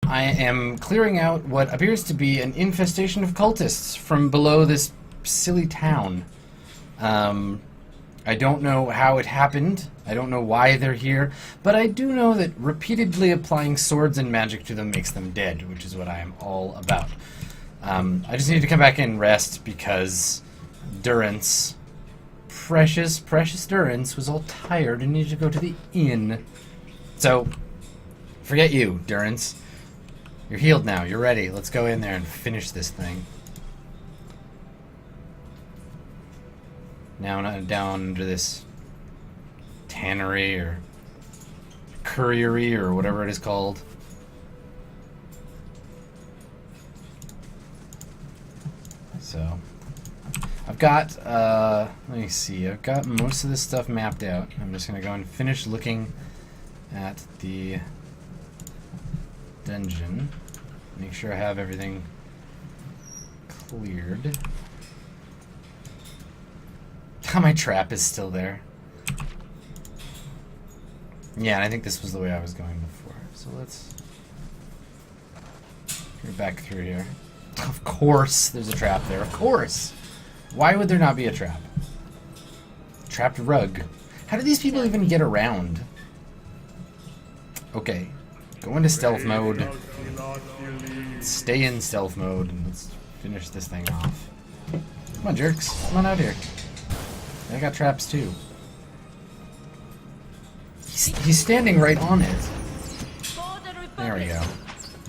I am clearing out what appears to be an infestation of cultists from below this silly town. I don't know how it happened. I don't know why they're here, but I do know that repeatedly applying swords and magic to them makes them dead, which is what I am all about. I just need to come back and rest because Durance, precious Durance, was all tired and needed to go to the inn. So, forget you, Durance. You're healed now. You're ready. Let's go in there and finish this thing. Now down under this tannery or curriery or whatever it is called. So, I've got, let me see, I've got most of this stuff mapped out. I'm just going to go and finish looking at the dungeon. Make sure I have everything cleared. My trap is still there. Yeah, and I think this was the way I was going before. So let's go back through here. Of course there's a trap there. Of course! Why would there not be a trap? Trapped rug. How do these people even get around? Okay. Go into stealth mode. Stay in stealth mode and let's finish this thing off. Come on, jerks. Come on out here. I got traps too. He's standing right on it. There we go.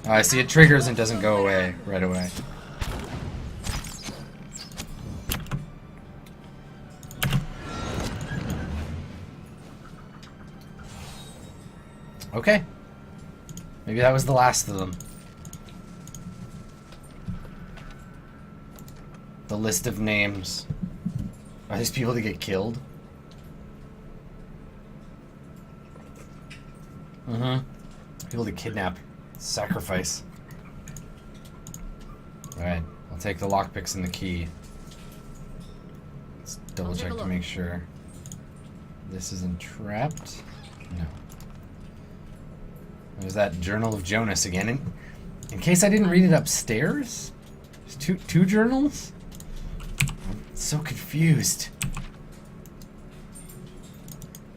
Oh, I see it triggers and doesn't go away right away. Okay. Maybe that was the last of them. The list of names. Are these people that get killed? Mm-hmm. People to kidnap. Sacrifice. Alright, I'll take the lockpicks and the key. Let's double check to make sure this isn't trapped. No. There's that Journal of Jonas again. In case I didn't read it upstairs? There's two journals? I'm so confused.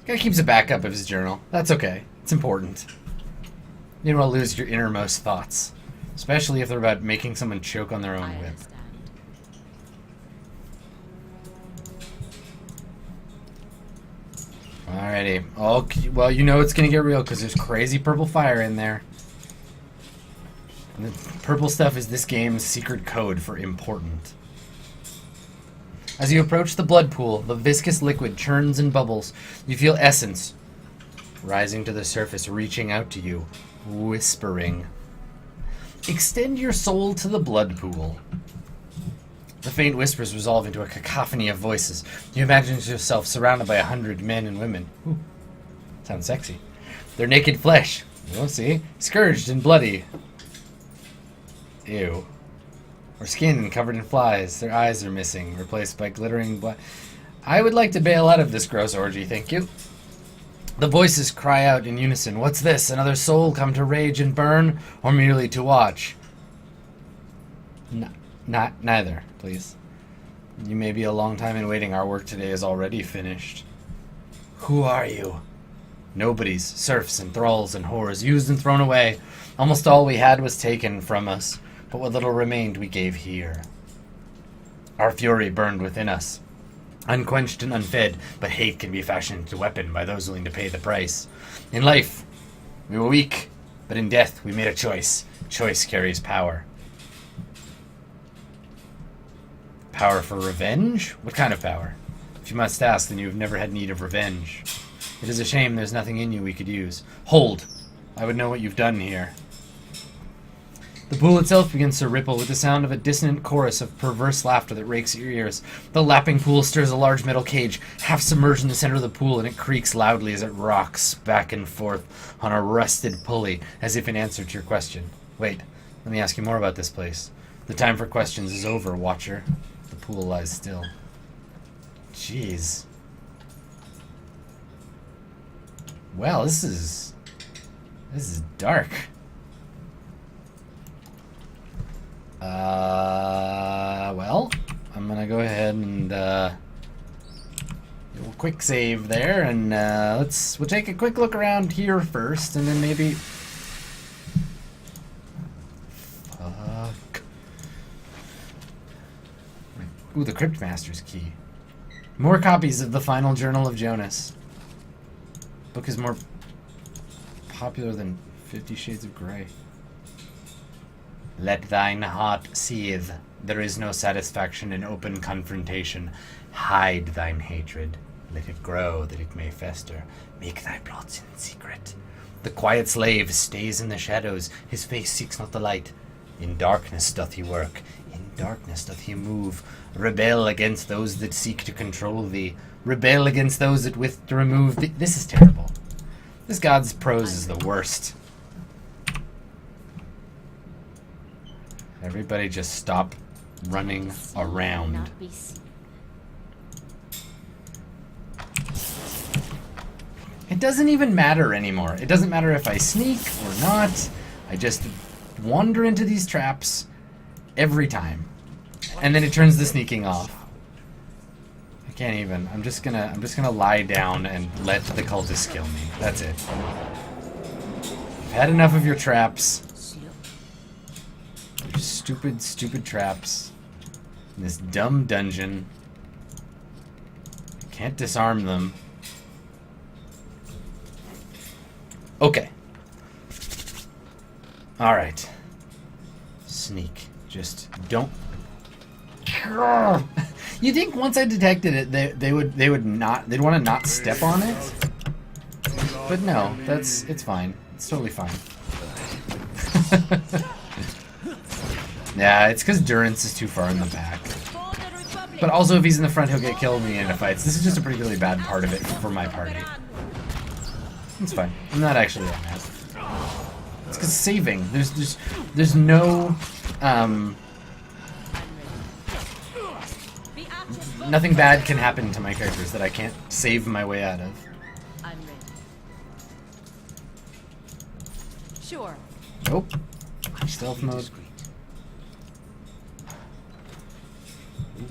Guy keeps a backup of his journal. That's okay. It's important. You don't want to lose your innermost thoughts. Especially if they're about making someone choke on their own whip. Alrighty. Oh, well, you know it's going to get real because there's crazy purple fire in there. And the purple stuff is this game's secret code for important. As you approach the blood pool, the viscous liquid churns and bubbles. You feel essence rising to the surface, reaching out to you, whispering. Extend your soul to the blood pool. The faint whispers resolve into a cacophony of voices. You imagine yourself surrounded by 100 men and women. Ooh, sounds sexy. Their naked flesh, you'll see, scourged and bloody. Ew. Or skin covered in flies. Their eyes are missing, replaced by glittering black. I would like to bail out of this gross orgy, thank you. The voices cry out in unison. What's this? Another soul come to rage and burn, or merely to watch? Neither, please. You may be a long time in waiting. Our work today is already finished. Who are you? Nobodies, serfs and thralls and whores, used and thrown away. Almost all we had was taken from us, but what little remained we gave here. Our fury burned within us. Unquenched and unfed, but hate can be fashioned into weapon by those willing to pay the price. In life, we were weak, but in death we made a choice. Choice carries power. Power for revenge? What kind of power? If you must ask, then you have never had need of revenge. It is a shame there's nothing in you we could use. Hold! I would know what you've done here. The pool itself begins to ripple with the sound of a dissonant chorus of perverse laughter that rakes your ears. The lapping pool stirs a large metal cage, half submerged in the center of the pool, and it creaks loudly as it rocks back and forth on a rusted pulley, as if in answer to your question. Wait, let me ask you more about this place. The time for questions is over, Watcher. The pool lies still. Jeez. Well, this is dark. Well, I'm gonna go ahead and do a quick save there, and we'll take a quick look around here first, and then maybe. Fuck. Ooh, the Cryptmaster's key. More copies of the Final Journal of Jonas. Book is more popular than 50 Shades of Grey. Let thine heart seethe. There is no satisfaction in open confrontation. Hide thine hatred. Let it grow, that it may fester. Make thy plots in secret. The quiet slave stays in the shadows. His face seeks not the light. In darkness doth he work. In darkness doth he move. Rebel against those that seek to control thee. Rebel against those that wish to remove thee. This is terrible. This god's prose is the worst. Everybody just stop running around. It doesn't even matter anymore. It doesn't matter if I sneak or not. I just wander into these traps every time. And then it turns the sneaking off. I can't even. I'm just gonna lie down and let the cultists kill me. That's it. I've had enough of your traps. Your stupid, stupid traps. In this dumb dungeon. I can't disarm them. Okay. Alright. Sneak. Just don't. You think once I detected it, they'd want to not step on it? But no, it's fine. It's totally fine. Yeah, it's because Durance is too far in the back. But also, if he's in the front, he'll get killed in the end of fights. This is just a particularly bad part of it for my party. It's fine. I'm not actually that mad. It's because saving. There's no nothing bad can happen to my characters that I can't save my way out of. I'm ready. Sure. Nope. Stealth mode.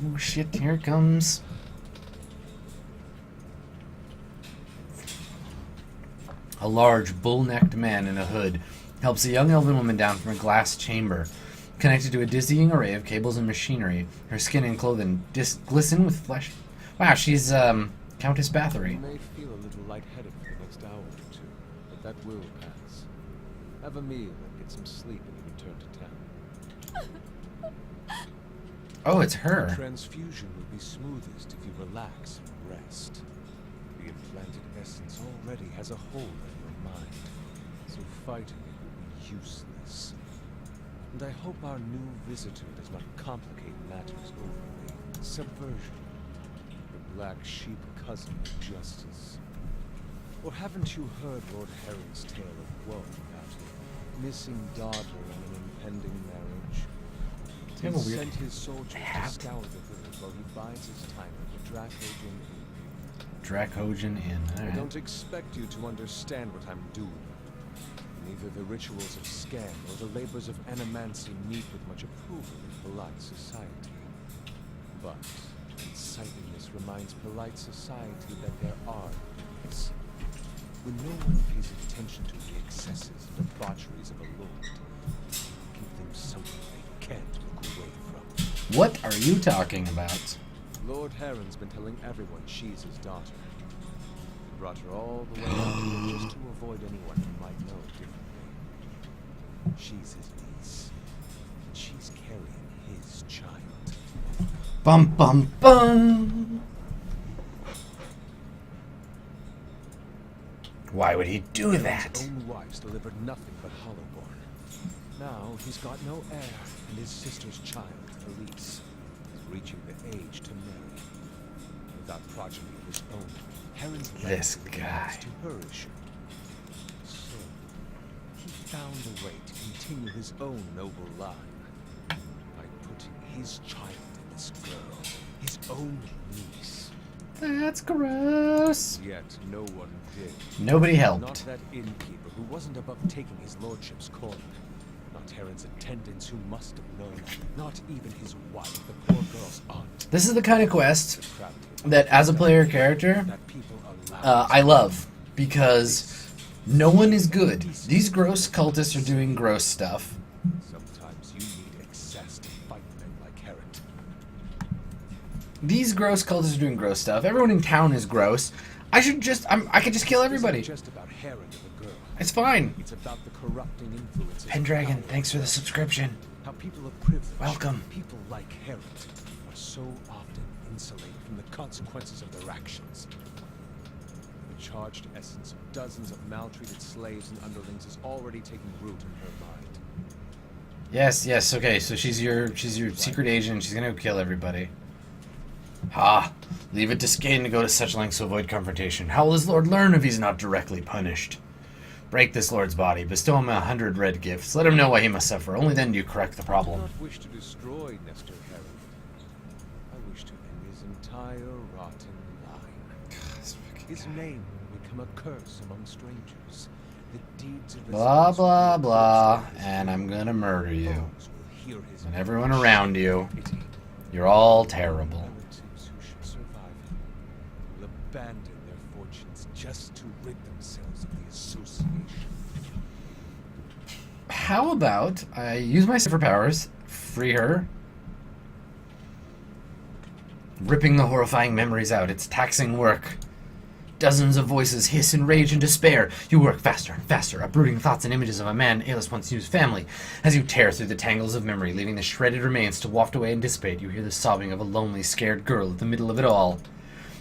Ooh, shit, here it comes. A large, bull-necked man in a hood helps a young elven woman down from a glass chamber, connected to a dizzying array of cables and machinery. Her skin and clothing glisten with flesh. Wow, she's Countess Bathory. You may feel a little lightheaded for the next hour or two, but that will pass. Have a meal and get some sleep when you return to town. Oh, it's her. The transfusion will be smoothest if you relax and rest. The implanted essence already has a hold on your mind, so fighting it will be useless. And I hope our new visitor does not complicate matters overly. Subversion, the black sheep cousin of justice. Or haven't you heard Lord Heron's tale of woe about a missing daughter and an impending marriage? He sent his soldiers to scour the village while he bides his time at the Dracogen Inn. I Alright. don't expect you to understand what I'm doing. Neither the rituals of Scan nor the labors of Animancy meet with much approval in polite society. But insightliness reminds polite society that there are limits. When no one pays attention to the excesses and debaucheries of a lord, give them something they can't look away from. What are you talking about? Lord Heron's been telling everyone she's his daughter. He brought her all the way out here just to avoid anyone who might know differently. She's his niece, and she's carrying his child. Bum bum bum. Why would he do that? His own wives delivered nothing but Hollowborn. Now he's got no heir, and his sister's child, Elise, is reaching the age to marry. Without progeny of his own, Heron's This legacy guy. belongs to her issue. So he found a way to continue his own noble line by putting his child in this girl, his own niece. That's gross. Yet no one did. Nobody Not helped. that innkeeper who wasn't above taking his lordship's corner. Not Terran's attendants who must have known, not even his wife, the poor girl's aunt. This is the kind of quest Depravity that, as a player character, that people allow I love. Because no one is good. These gross cultists are doing gross stuff. Sometimes you need excess to fight men like Heron. These gross cultists are doing gross stuff. Everyone in town is gross. I could just kill everybody. It's not just about Heron and the girl. It's fine. It's about the corrupting influences. of Pendragon, power. thanks for the subscription. How people of privilege, Welcome. people like Heron, are so often insulated from the consequences of their actions. The charged essence of dozens of maltreated slaves and underlings is already taking root in her mind. Yes, okay, so she's your secret agent, she's gonna kill everybody. Ha! Leave it to Skaden to go to such lengths to avoid confrontation. How will his lord learn if he's not directly punished? Break this lord's body, bestow him 100 red gifts. Let him know why he must suffer. Only then do you correct the I problem. do not wish to destroy Nestor Heron. I wish to end his entire rotten line. His name will become a curse among strangers. The deeds of his Blah, sons will blah, be blah, exposed. and I'm gonna murder you. Foes will hear his And everyone voice. around you. Pity. You're all terrible. Relatives who should survive him will abandon their fortunes just to rid themselves of the association. How about I use my superpowers, free her, ripping the horrifying memories out. It's taxing work. Dozens of voices hiss in rage and despair. You work faster and faster, uprooting thoughts and images of a man Alis once knew his family. As you tear through the tangles of memory, leaving the shredded remains to waft away and dissipate, you hear the sobbing of a lonely, scared girl at the middle of it all.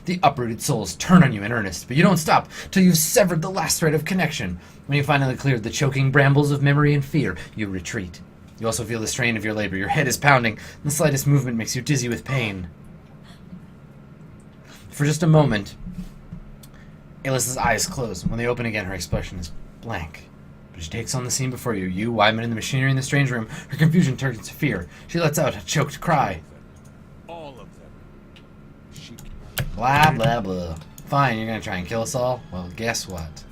The uprooted souls turn on you in earnest, but you don't stop till you've severed the last thread of connection. When you finally cleared the choking brambles of memory and fear, you retreat. You also feel the strain of your labor. Your head is pounding, and the slightest movement makes you dizzy with pain. For just a moment, Alis's eyes close. When they open again, her expression is blank. But she takes on the scene before you. You, Wyman, and the machinery in the strange room. Her confusion turns to fear. She lets out a choked cry. All of them. She Blah, blah, blah. Fine, you're gonna try and kill us all? Well, guess what?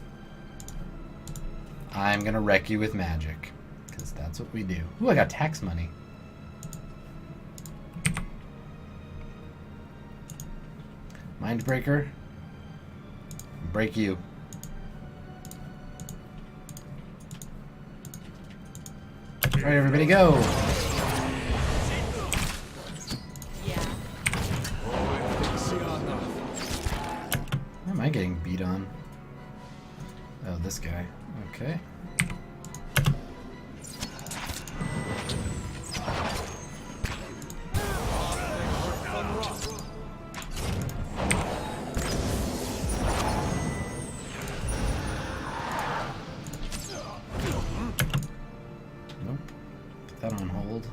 I'm gonna wreck you with magic. Because that's what we do. Ooh, I got tax money. Mindbreaker. Break you. Alright, everybody go! Yeah. Why am I getting beat on? Oh, this guy. Okay. Nope. Put that on hold.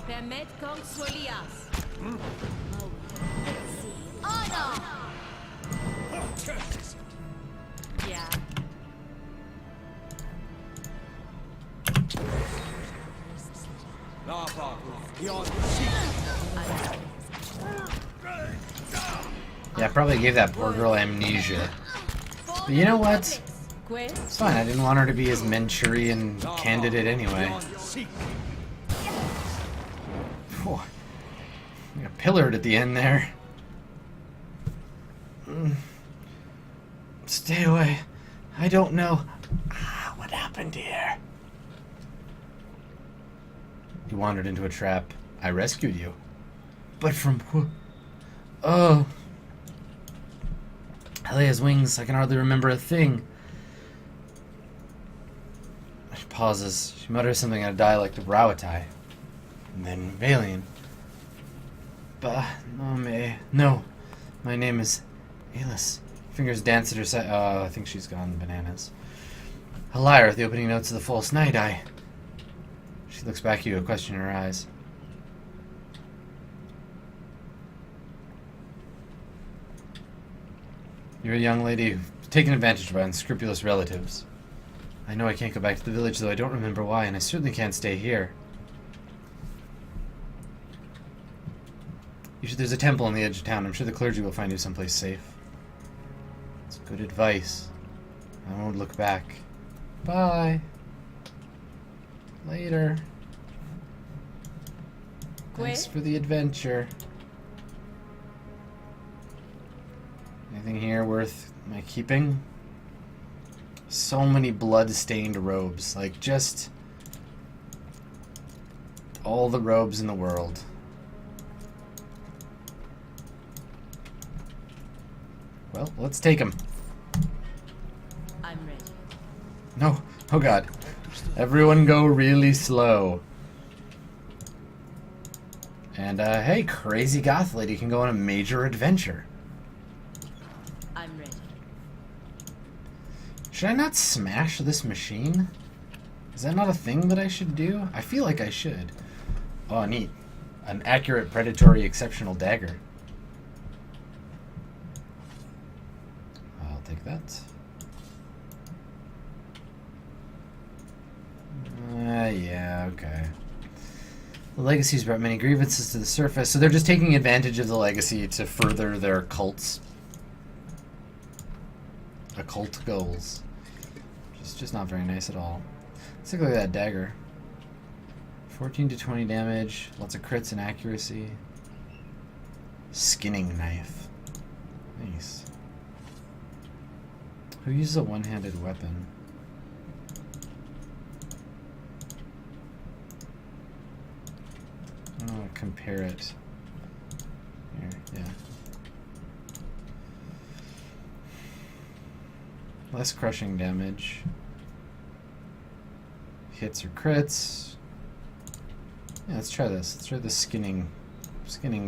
Permet Kong Swolias. Yeah. Yeah, I probably gave that poor girl amnesia. But you know what? Quest. It's fine. I didn't want her to be his Manchurian candidate anyway. Phew. I got pillared at the end there. Stay away. I don't know what happened here. You wandered into a trap. I rescued you. But from who? Oh. Helia's wings. I can hardly remember a thing. She pauses. She mutters something in a dialect of Rawatai. And then Valian. No. My name is Alis. Fingers dance at her side. Oh, I think she's gone bananas. A liar with the opening notes of the false night. She looks back at you, a question in her eyes. You're a young lady who's taken advantage by unscrupulous relatives. I know I can't go back to the village, though I don't remember why, and I certainly can't stay here. There's a temple on the edge of town. I'm sure the clergy will find you someplace safe. It's good advice. I won't look back. Bye. Later. Thanks for the adventure. Anything here worth my keeping? So many blood-stained robes. Like, just all the robes in the world. Well, let's take them. I'm ready. No. Oh god. Everyone go really slow. And, hey, crazy goth lady can go on a major adventure. I'm ready. Should I not smash this machine? Is that not a thing that I should do? I feel like I should. Oh, neat. An accurate, predatory, exceptional dagger. I'll take that. Yeah, okay. The legacies brought many grievances to the surface, so they're just taking advantage of the legacy to further their occult goals. Just not very nice at all. Let's take a look at that dagger. 14 to 20 damage, lots of crits and accuracy. Skinning knife. Nice. Who uses a one-handed weapon? I don't want to compare it. Here, yeah. Less crushing damage. Hits or crits. Yeah, let's try this. Let's try the skinning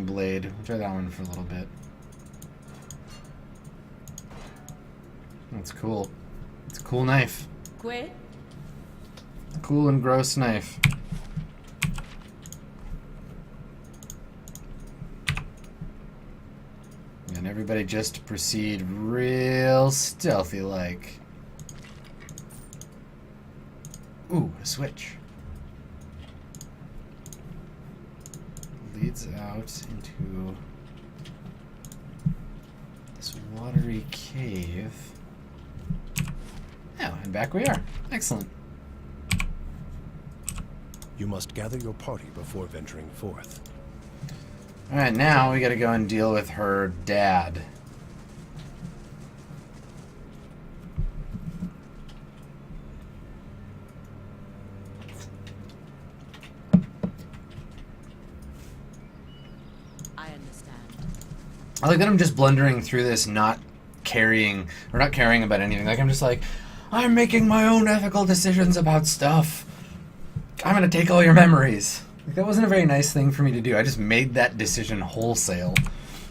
blade. We'll try that one for a little bit. That's cool. It's a cool knife. Que? Cool and gross knife. And everybody just proceed real stealthy like. Ooh, a switch. Leads out into this watery cave. Oh, and back we are. Excellent. You must gather your party before venturing forth. Alright, now we gotta go and deal with her dad. I understand. I like that I'm just blundering through this, not caring about anything. Like, I'm just like, I'm making my own ethical decisions about stuff. I'm gonna take all your memories. Like, that wasn't a very nice thing for me to do. I just made that decision wholesale.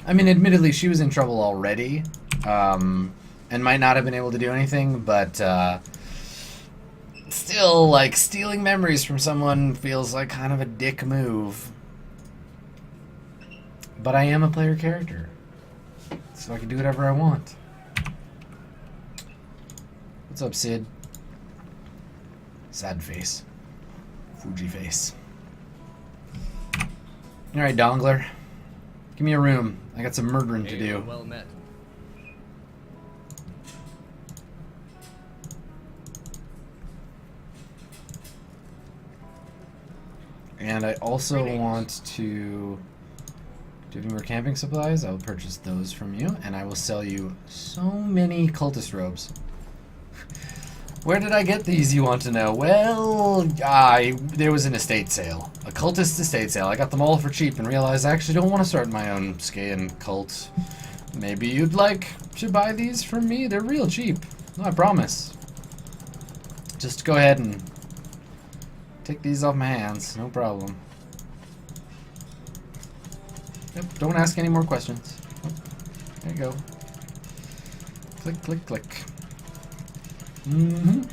I mean, admittedly, she was in trouble already, and might not have been able to do anything, but still, like, stealing memories from someone feels like kind of a dick move. But I am a player character, so I can do whatever I want. What's up, Sid? Sad face. Fuji face. Alright, Dongler. Give me a room. I got some murdering to do. Well met. And I also want to... Do you have any more camping supplies? I will purchase those from you, and I will sell you so many cultist robes. Where did I get these, you want to know? Well, there was an estate sale. A cultist estate sale. I got them all for cheap and realized I actually don't want to start my own Skayan cult. Maybe you'd like to buy these from me? They're real cheap. No, I promise. Just go ahead and take these off my hands. No problem. Yep, don't ask any more questions. Oh, there you go. Click, click, click.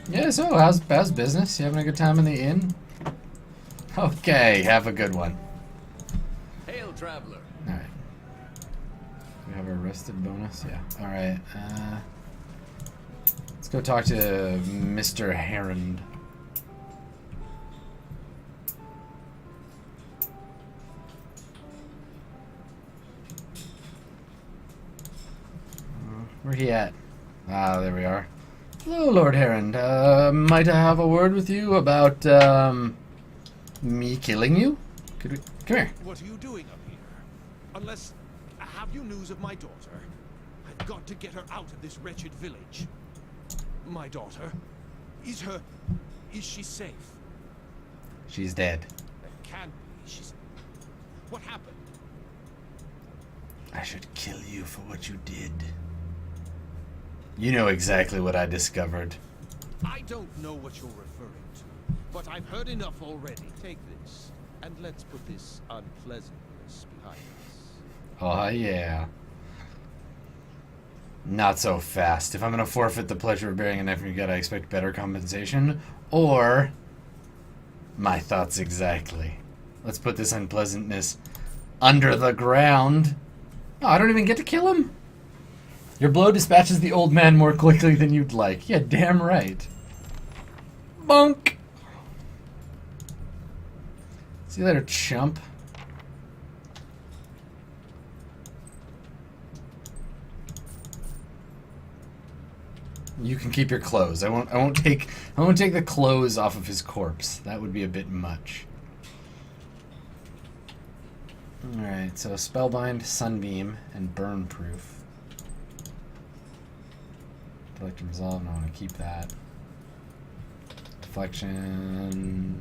Yeah, so how's business? You having a good time in the inn? Okay, have a good one. Hail, traveler. Alright. We have a rested bonus? Yeah. Alright, let's go talk to Mr. Herond. Where he at? Ah, there we are. Hello, Lord Heron. Might I have a word with you about, me killing you? Come here. What are you doing up here? Unless... Have you news of my daughter? I've got to get her out of this wretched village. My daughter? Is she safe? She's dead. That can't be. She's... What happened? I should kill you for what you did. You know exactly what I discovered. I don't know what you're referring to, but I've heard enough already. Take this, and let's put this unpleasantness behind us. Oh, yeah. Not so fast. If I'm going to forfeit the pleasure of bearing a knife from your gut, I expect better compensation. Or... my thoughts exactly. Let's put this unpleasantness under the ground. Oh, I don't even get to kill him? Your blow dispatches the old man more quickly than you'd like. Yeah, damn right. Bonk! See you later, chump. You can keep your clothes. I won't take the clothes off of his corpse. That would be a bit much. Alright, so Spellbind, Sunbeam, and Burn Proof. Deflect and Resolve, and I want to keep that. Deflection.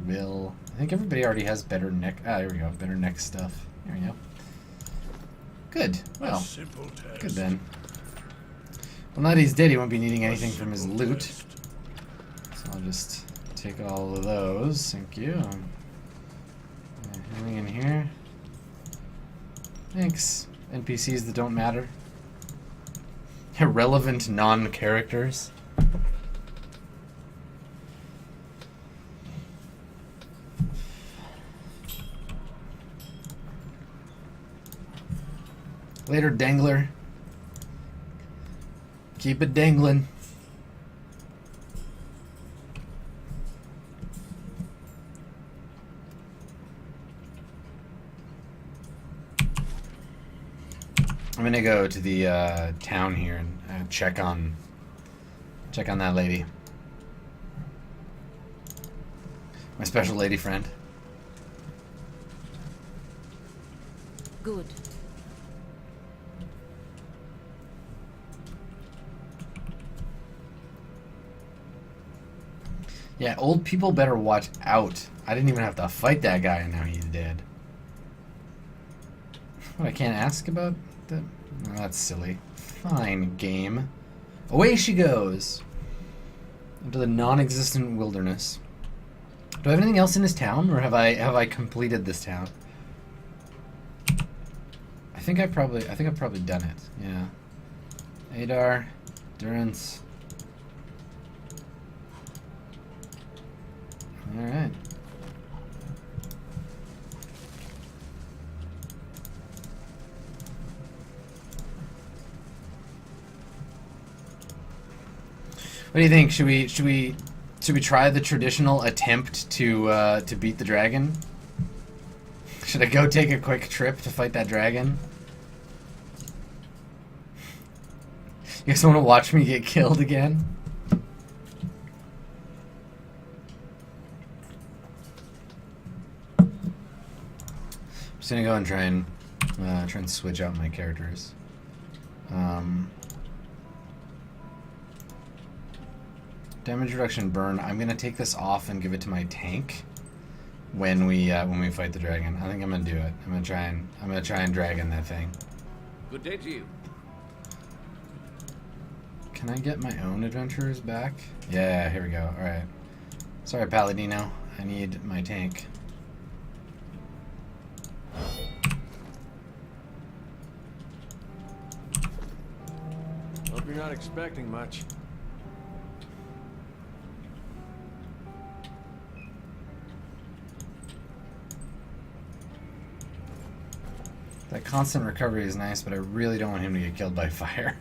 Will. I think everybody already has better neck. Ah, here we go. Better neck stuff. There we go. Good. Well, good then. Well, now that he's dead, he won't be needing anything from his loot. So I'll just take all of those. Thank you. Anything in here? Thanks. NPCs that don't matter. Irrelevant non-characters. Later, dangler. Keep it dangling. I'm gonna go to the town here and check on that lady. My special lady friend. Good. Yeah, old people better watch out. I didn't even have to fight that guy and now he's dead. What, I can't ask about that? Oh, that's silly. Fine, game. Away she goes. Into the non-existent wilderness. Do I have anything else in this town, or have I completed this town? I think I've probably done it. Yeah. Adar, Durance. All right. What do you think? Should we try the traditional attempt to beat the dragon? Should I go take a quick trip to fight that dragon? You guys want to watch me get killed again? I'm just gonna go and try and switch out my characters. Damage reduction, burn. I'm gonna take this off and give it to my tank when we fight the dragon. I think I'm gonna do it. I'm gonna try and dragon that thing. Good day to you. Can I get my own adventurers back? Yeah, here we go. All right. Sorry, Palladino. I need my tank. Hope you're not expecting much. That constant recovery is nice, but I really don't want him to get killed by fire.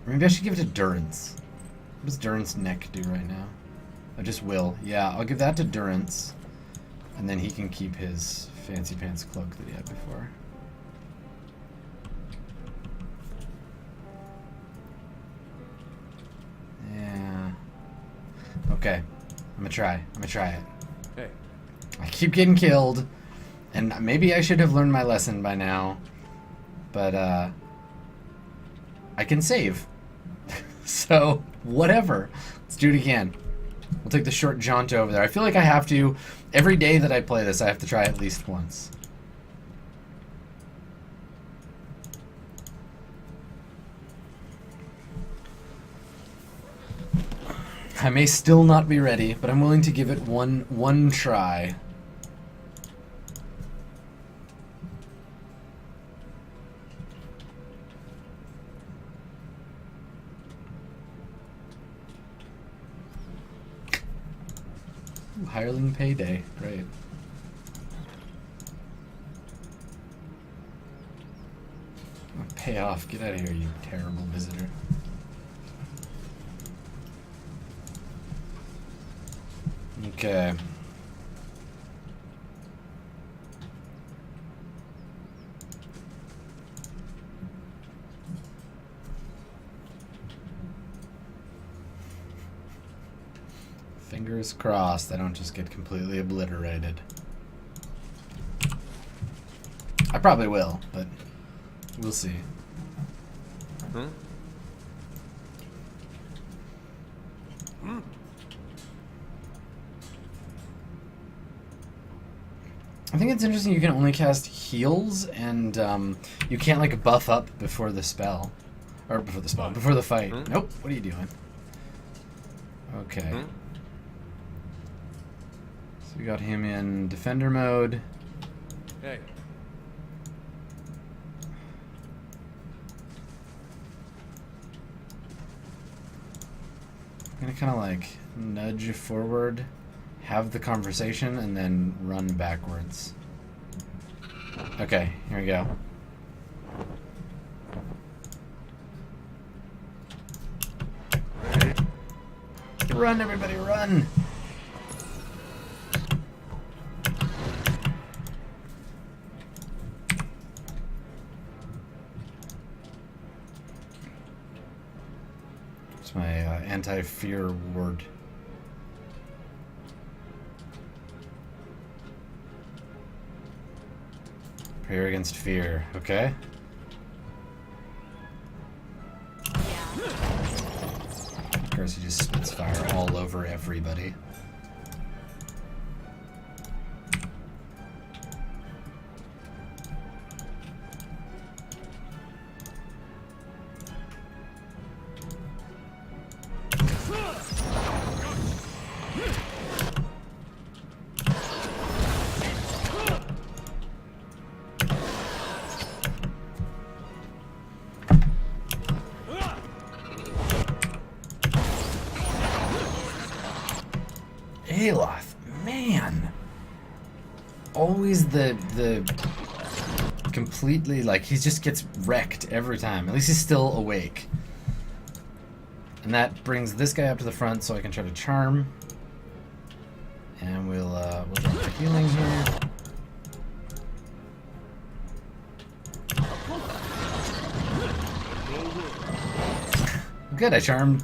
Maybe I should give it to Durance. What does Durance neck do right now? I just will. Yeah, I'll give that to Durance. And then he can keep his fancy pants cloak that he had before. Okay. I'm gonna try it. Hey, I keep getting killed, and maybe I should have learned my lesson by now, but I can save. So, whatever. Let's do it again. We'll take the short jaunt over there. I feel like I have to, every day that I play this, I have to try at least once. I may still not be ready, but I'm willing to give it one try. Ooh, hireling payday, great. Oh, pay off, get out of here, you terrible visitor. Okay. Fingers crossed I don't just get completely obliterated. I probably will, but we'll see. huh? I think it's interesting you can only cast heals, and you can't like buff up before the spell. Or before the spell, before the fight. Nope, what are you doing? Okay. So we got him in defender mode. Hey, I'm gonna kind of like nudge forward, have the conversation, and then run backwards. Okay, here we go. Run, everybody, run! It's my anti-fear ward. Prayer against fear, okay? Of course, he just spits fire all over everybody. Aloth, man, always the completely, like, he just gets wrecked every time. At least he's still awake. And that brings this guy up to the front so I can try to charm. And we'll do the healing here. Good, I charmed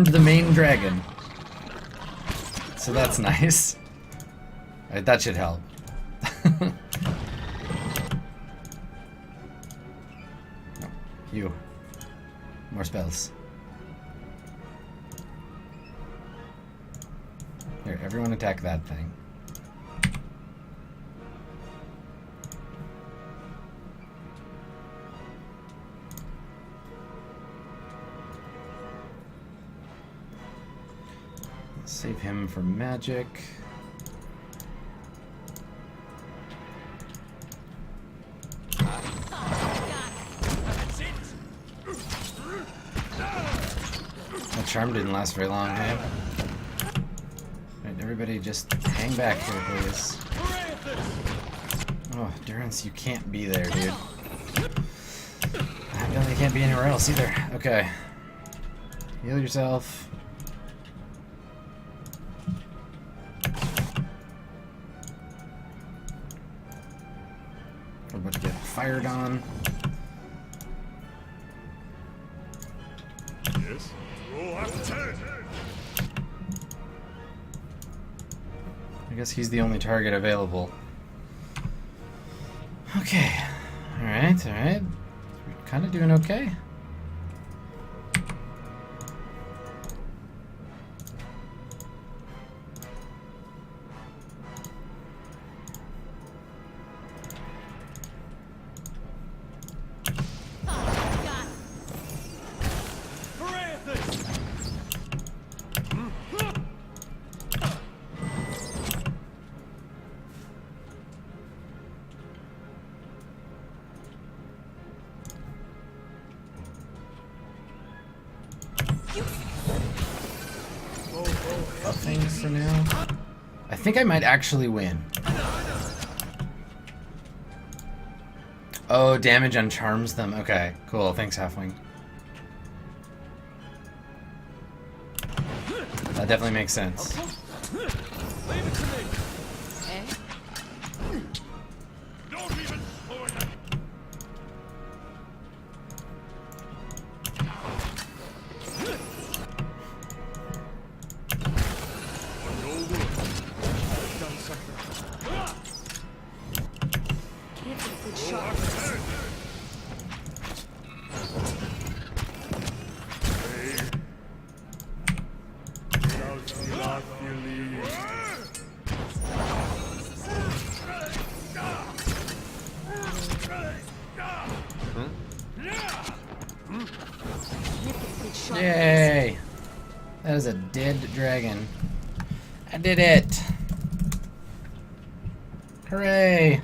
the main dragon. So that's nice. Alright, that should help. No, you. More spells. Here, everyone attack that thing. Save him for magic. That charm didn't last very long, man. Alright, everybody just hang back here, please. Oh, Durance, you can't be there, dude. I know you can't be anywhere else either. Okay. Heal yourself. We're about to get fired on. Yes? Roll after 10! guess he's the only target available. Okay. Alright, alright. We're kind of doing okay. Things for now. I think I might actually win. Oh, damage uncharms them. Okay, cool. Thanks, Halfling. That definitely makes sense. Yay! That is a dead dragon. I did it! Hooray!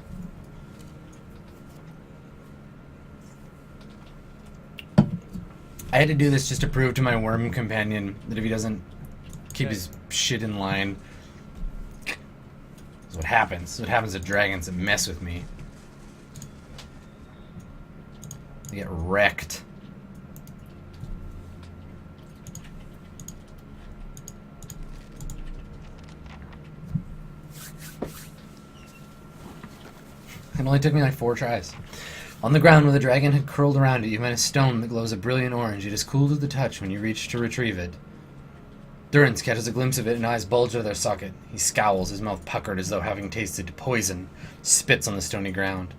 I had to do this just to prove to my worm companion that if he doesn't keep his shit in line, that's what happens. That's what happens to dragons that mess with me. They get wrecked. It only took me like 4 tries. On the ground where the dragon had curled around it, you find a stone that glows a brilliant orange. It is cool to the touch when you reach to retrieve it. Durance catches a glimpse of it and eyes bulge out of their socket. He scowls, his mouth puckered as though having tasted poison, spits on the stony ground.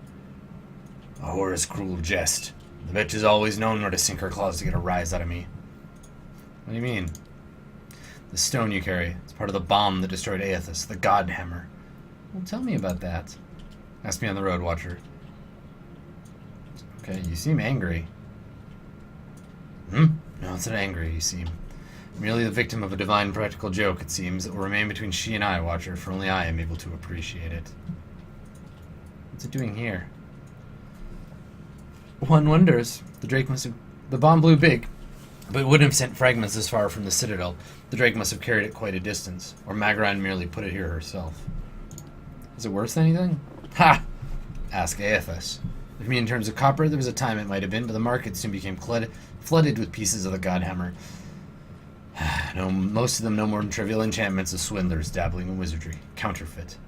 A horror's cruel jest. The bitch has always known where to sink her claws to get a rise out of me. What do you mean? The stone you carry. It's part of the bomb that destroyed Aethys, the God Hammer. Well, tell me about that. Ask me on the road, Watcher. Okay, you seem angry. No, it's not angry, you seem. Merely the victim of a divine practical joke, it seems, that will remain between she and I, Watcher, for only I am able to appreciate it. What's it doing here? One wonders. The bomb blew big, but it wouldn't have sent fragments this far from the Citadel. The Drake must have carried it quite a distance, or Magaran merely put it here herself. Is it worth anything? Ha! Ask Aethys. If you mean in terms of copper, there was a time it might have been, but the market soon became flooded with pieces of the Godhammer. No, most of them no more than trivial enchantments of swindlers dabbling in wizardry. Counterfeit.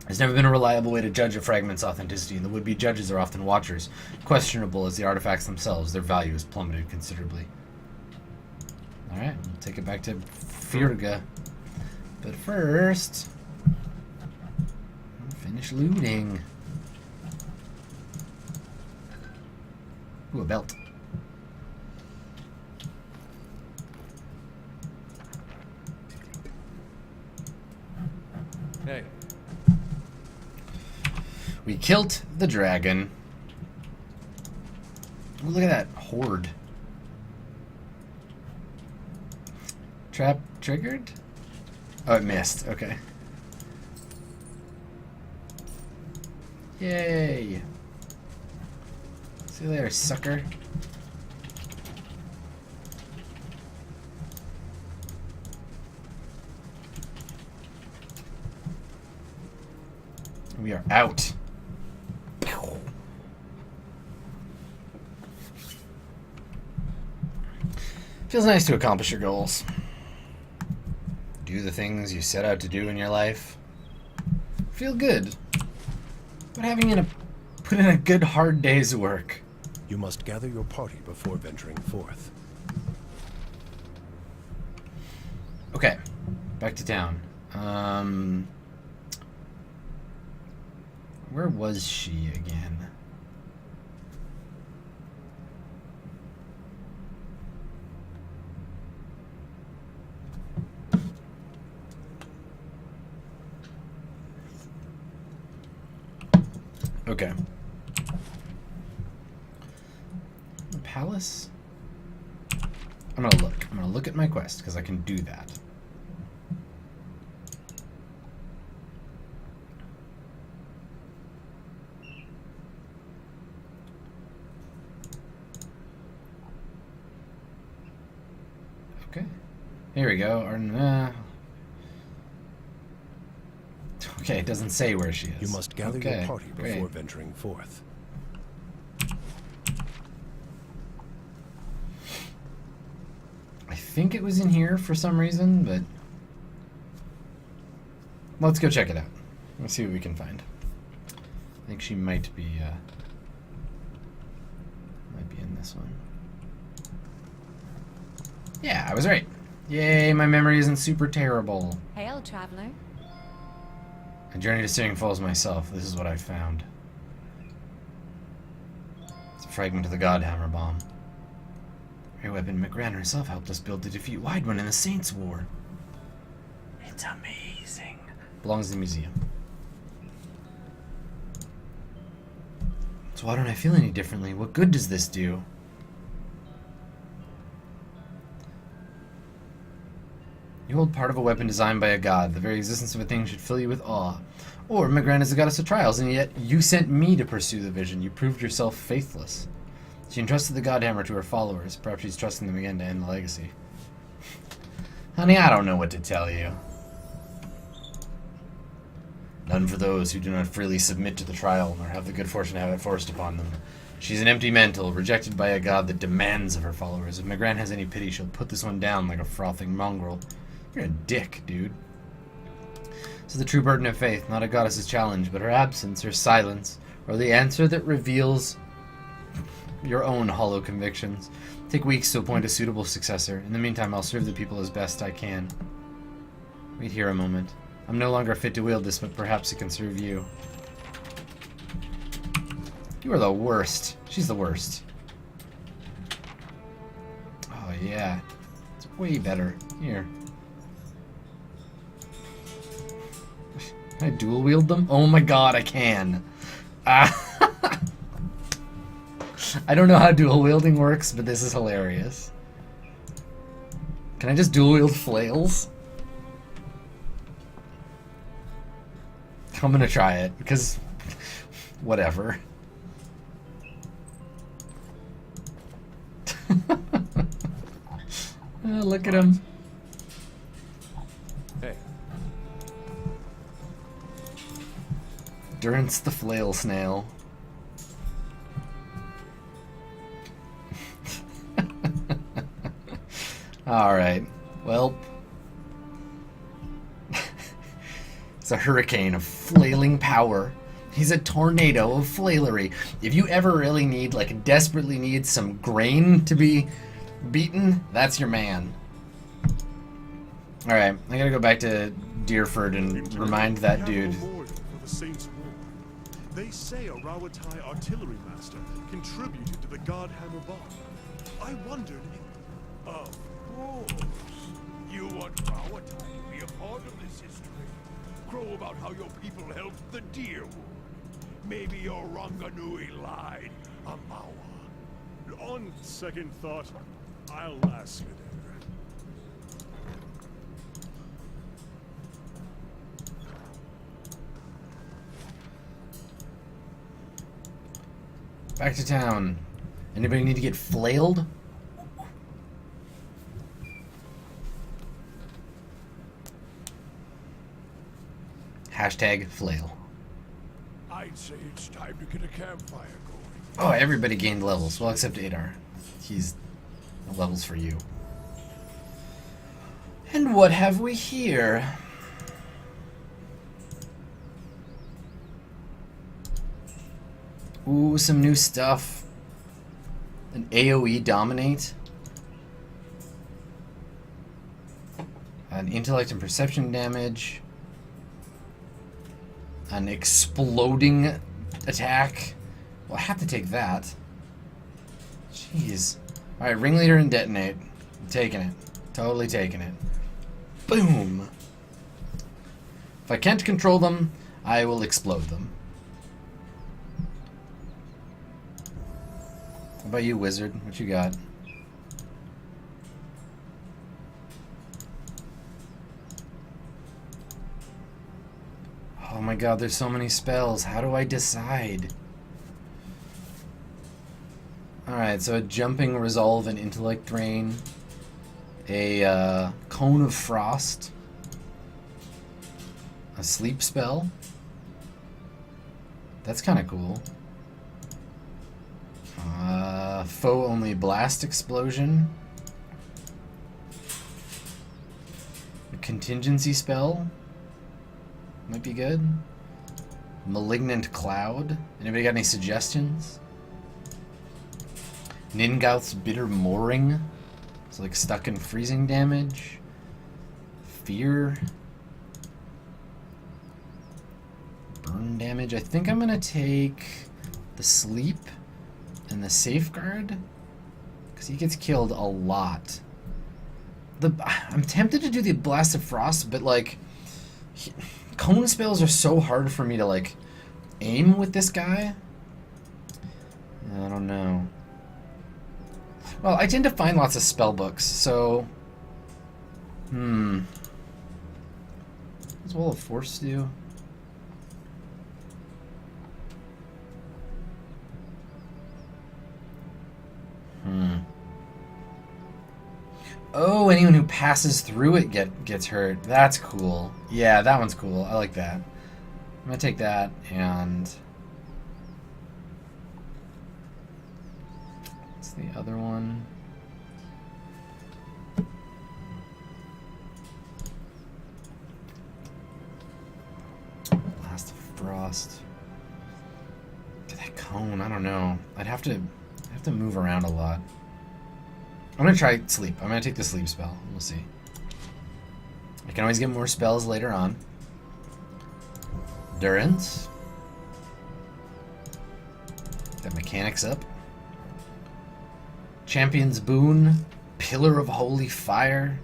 There's never been a reliable way to judge a fragment's authenticity, and the would-be judges are often watchers. Questionable as the artifacts themselves, their value has plummeted considerably. Alright, we'll take it back to Firga. But first, finish looting. Ooh, a belt. Hey. We killed the dragon. Ooh, look at that horde. Trap triggered? Oh, it missed. Okay. Yay. See you later, sucker. We are out. Feels nice to accomplish your goals. Do the things you set out to do in your life. Feel good. But put in a good hard day's work. You must gather your party before venturing forth. Okay, back to town. Where was she again? Okay. The palace? I'm gonna look. I'm gonna look at my quest because I can do that. Okay. Here we go. Okay, it doesn't say where she is. You must gather Okay, your party great. before venturing forth. I think it was in here for some reason, but let's go check it out. Let's see what we can find. I think she might be in this one. Yeah, I was right. Yay, my memory isn't super terrible. Hail, traveler. I journeyed to Searing Falls myself. This is what I found. It's a fragment of the Godhammer bomb. Her weapon McGran herself helped us build to defeat Weidman in the Saints' War. It's amazing. Belongs to the museum. So why don't I feel any differently? What good does this do? You hold part of a weapon designed by a god. The very existence of a thing should fill you with awe. Or Magran is the goddess of trials, and yet you sent me to pursue the vision. You proved yourself faithless. She entrusted the Godhammer to her followers. Perhaps she's trusting them again to end the legacy. Honey, I don't know what to tell you. None for those who do not freely submit to the trial, nor have the good fortune to have it forced upon them. She's an empty mantle, rejected by a god that demands of her followers. If Magran has any pity, she'll put this one down like a frothing mongrel. You're a dick, dude. This is the true burden of faith, not a goddess's challenge, but her absence, her silence, or the answer that reveals your own hollow convictions. Take weeks to appoint a suitable successor. In the meantime, I'll serve the people as best I can. Wait here a moment. I'm no longer fit to wield this, but perhaps it can serve you. You are the worst. She's the worst. Oh, yeah. It's way better. Here. Can I dual wield them? Oh my god, I can. I don't know how dual wielding works, but this is hilarious. Can I just dual wield flails? I'm gonna try it, because whatever. Look at him. Hey, Durance the flail snail. Alright. Well. It's a hurricane of flailing power. He's a tornado of flailery. If you ever really need, like, desperately need some grain to be beaten, that's your man. Alright, I gotta go back to Deerford and remind that dude. They say a Rawatai artillery master contributed to the Godhammer bomb. I wondered if... Of course. You want Rawatai to be a part of this history. Crow about how your people helped the deer wound. Maybe your Ranganui lied, Amawa. On second thought, I'll ask it. Back to town. Anybody need to get flailed? Hashtag flail. I'd say it's time to get a campfire going. Oh, everybody gained levels. Well, except Adar. He's levels for you. And what have we here? Ooh, some new stuff. An AoE dominate. An intellect and perception damage. an exploding attack. Well, I have to take that. Jeez. Alright, ringleader and detonate. I'm taking it. Totally taking it. Boom! If I can't control them, I will explode them. How about you, wizard? What you got? Oh my god, there's so many spells. How do I decide? Alright, so a jumping resolve and intellect drain. A cone of frost. A sleep spell. That's kind of cool. Foe only blast explosion. A contingency spell. Might be good. Malignant cloud. Anybody got any suggestions? Ningauth's bitter mooring. It's like stuck in freezing damage. Fear. Burn damage. I think I'm gonna take the sleep and the safeguard because he gets killed a lot. I'm tempted to do the blast of frost, but like cone spells are so hard for me to like aim with this guy. I don't know. Well, I tend to find lots of spell books, so what's Wall of Force do? Oh, anyone who passes through it gets hurt. That's cool. Yeah, that one's cool. I like that. I'm gonna take that and what's the other one? Blast of Frost. That cone, I don't know. I'd have to move around a lot. I'm gonna try sleep. I'm gonna take the sleep spell. We'll see. I can always get more spells later on. Durance. That mechanics up. Champion's Boon. Pillar of Holy Fire.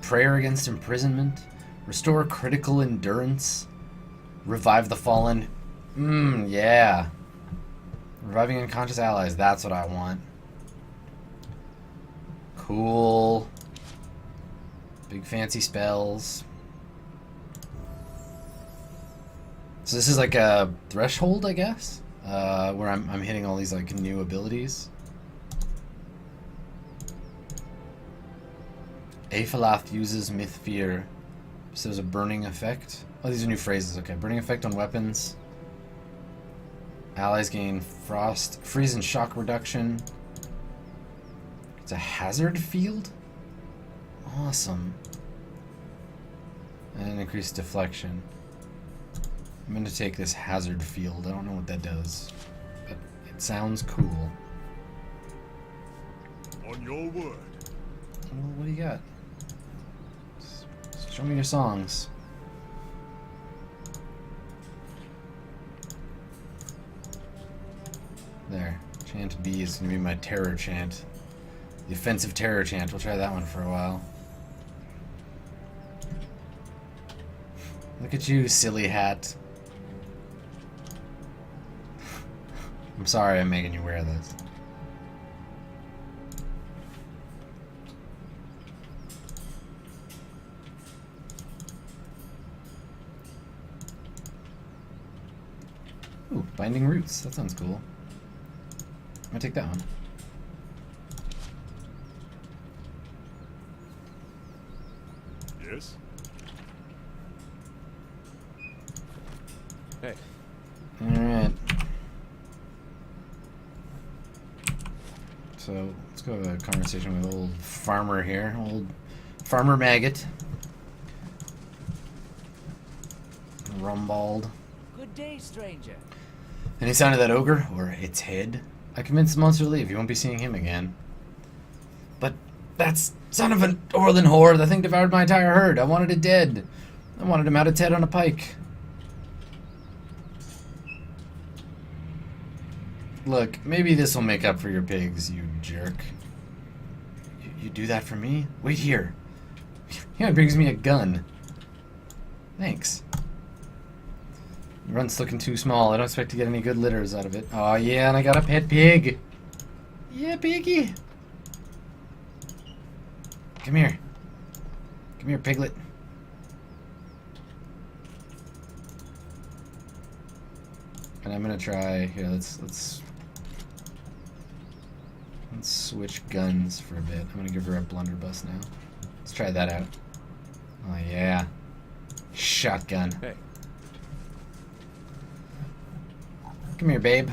Prayer against imprisonment. Restore critical endurance. Revive the fallen. Yeah. Reviving unconscious allies. That's what I want. Cool. Big fancy spells. So this is like a threshold, I guess, where I'm hitting all these like new abilities. Aethalath uses Myth Fear. So there's a burning effect. Oh, these are new phrases. Okay, burning effect on weapons. Allies gain frost, freeze, and shock reduction. It's a hazard field? Awesome. And increased deflection. I'm going to take this hazard field. I don't know what that does, but it sounds cool. On your word. Well, what do you got? Show me your songs. There. Chant B is going to be my terror chant. The offensive terror chant. We'll try that one for a while. Look at you, silly hat. I'm sorry I'm making you wear this. Ooh, Binding Roots. That sounds cool. I'm gonna take that one. Yes? Hey. Alright. So, let's go have a conversation with old farmer here. Old Farmer Maggot. Rumbald. Good day, stranger. Any sign of that ogre? Or its head? I convinced the monster to leave. You won't be seeing him again. But that's son of an Orlin whore. The thing devoured my entire herd. I wanted it dead. I wanted him out of Ted on a pike. Look, maybe this will make up for your pigs, you jerk. You do that for me? Wait here. Yeah, it brings me a gun. Thanks. The run's looking too small. I don't expect to get any good litters out of it. Oh yeah, and I got a pet pig. Yeah, piggy. Come here. Come here, piglet. And I'm gonna try here. Let's switch guns for a bit. I'm gonna give her a blunderbuss now. Let's try that out. Oh yeah, shotgun. Hey. Come here, babe.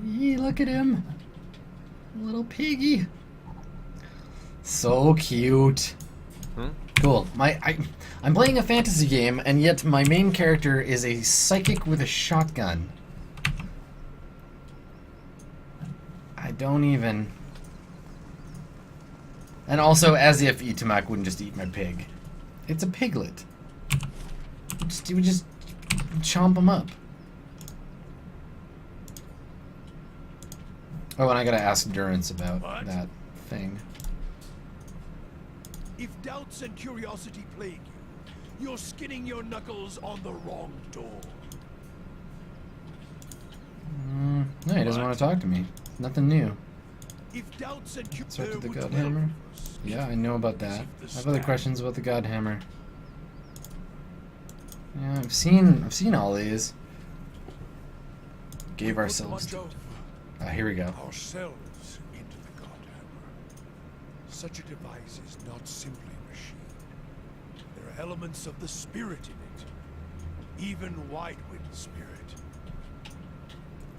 Yee, look at him, little piggy. So cute. Cool. I'm playing a fantasy game, and yet my main character is a psychic with a shotgun. I don't even... And also, as if Itamak wouldn't just eat my pig. It's a piglet. He would just chomp him up. Oh, and I gotta ask Durance about that thing. If doubts and curiosity plague you, you're skinning your knuckles on the wrong door. No, he doesn't want to talk to me. Nothing new. If doubts and Start with the God Hammer. Yeah, I know about that. I have other questions about the God Hammer. Yeah, I've seen all these. Gave ourselves. Here we go. Ourselves into the God Hammer. Such a device is not simply a machine. There are elements of the spirit in it. Even Whitewind spirit.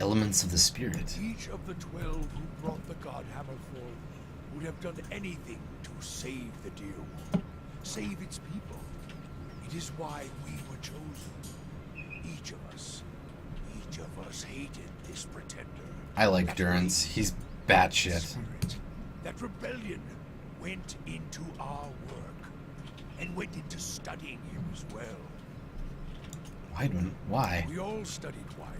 Elements of the spirit. Each of the 12 who brought the God Hammer forth would have done anything to save the dear one. Save its people. It is why we were chosen. Each of us hated this pretender. I like Durance. He's batshit. Spirit, that rebellion went into our work and went into studying him as well. Whitewind? Why? We all studied Whitewind.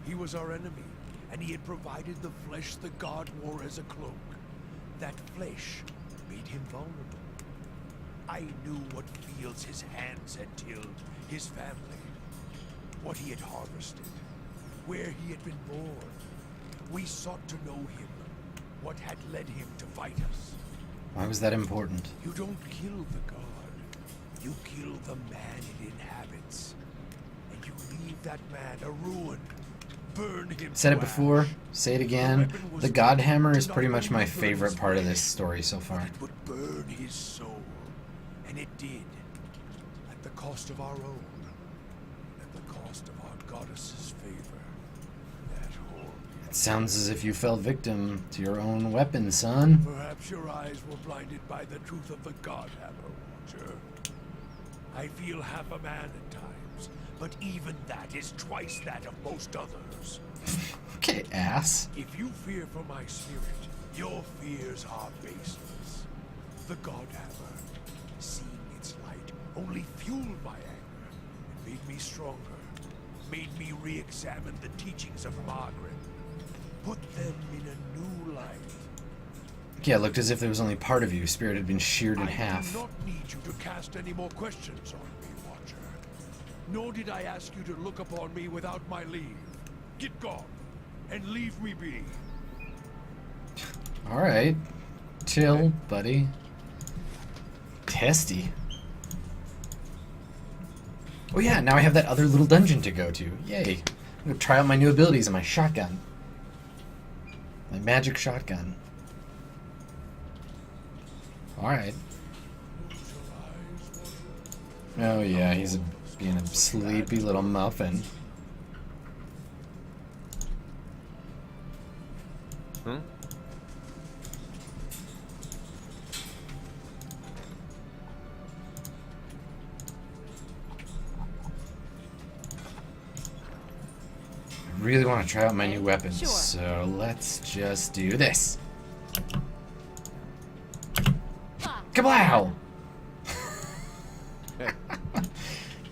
He was our enemy, and he had provided the flesh the god wore as a cloak. That flesh made him vulnerable. I knew what fields his hands had tilled, his family, what he had harvested, where he had been born. We sought to know him, what had led him to fight us. Why was that important? You don't kill the god. You kill the man it inhabits. And you leave that man a ruin. Burn him. Said it to before. ash. Say it again. The God Hammer is pretty much my favorite part of this story so far. It would burn his soul. And it did. At the cost of our own. At the cost of our goddess's favor. That whole... It sounds as if you fell victim to your own weapon, son. Perhaps your eyes were blinded by the truth of the God Hammer, Watcher. I feel half a man at times, but even that is twice that of most others. Okay, ass. If you fear for my spirit, your fears are baseless. The God Hammer, seeing its light, only fueled my anger. It made me stronger, made me re-examine the teachings of Margaret, put them in a new light. Yeah, it looked as if there was only part of you. Spirit had been sheared in half. I do not need you to cast any more questions on me, Watcher. Nor did I ask you to look upon me without my leave. Get gone, and leave me be. Alright. Chill, buddy. Testy. Oh yeah, now I have that other little dungeon to go to. Yay. I'm gonna try out my new abilities and my shotgun. My magic shotgun. Alright. Oh yeah, he's being a sleepy little muffin. Huh? I really want to try out my new weapons, Sure. so let's just do this. Kablow!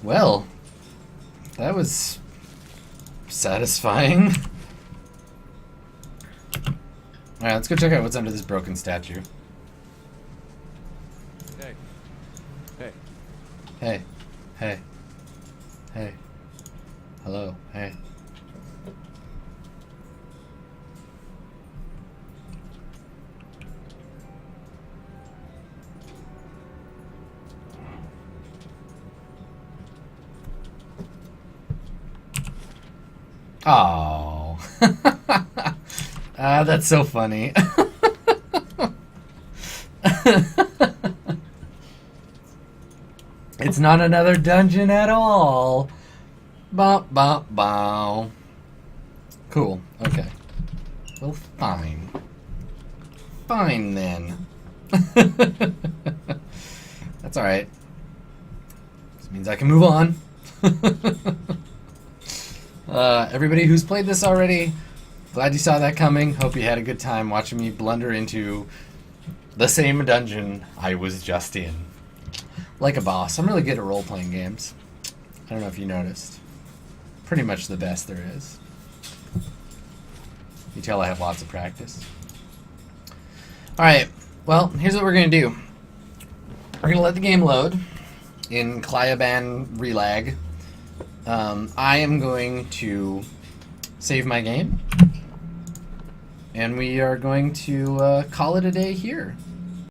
Well, that was satisfying. Alright, let's go check out what's under this broken statue. Hey. Hey. Hey. Hey. Hey. Hello. Hey. Oh. That's so funny. It's not another dungeon at all. Bop, bop, bow. Cool. Okay. Well, fine. Fine, then. That's alright. This means I can move on. Everybody who's played this already, glad you saw that coming. Hope you had a good time watching me blunder into the same dungeon I was just in. Like a boss. I'm really good at role-playing games. I don't know if you noticed. Pretty much the best there is. You tell I have lots of practice. Alright, well, here's what we're going to do. We're going to let the game load in Cliaban Relag. I am going to save my game. And we are going to call it a day here.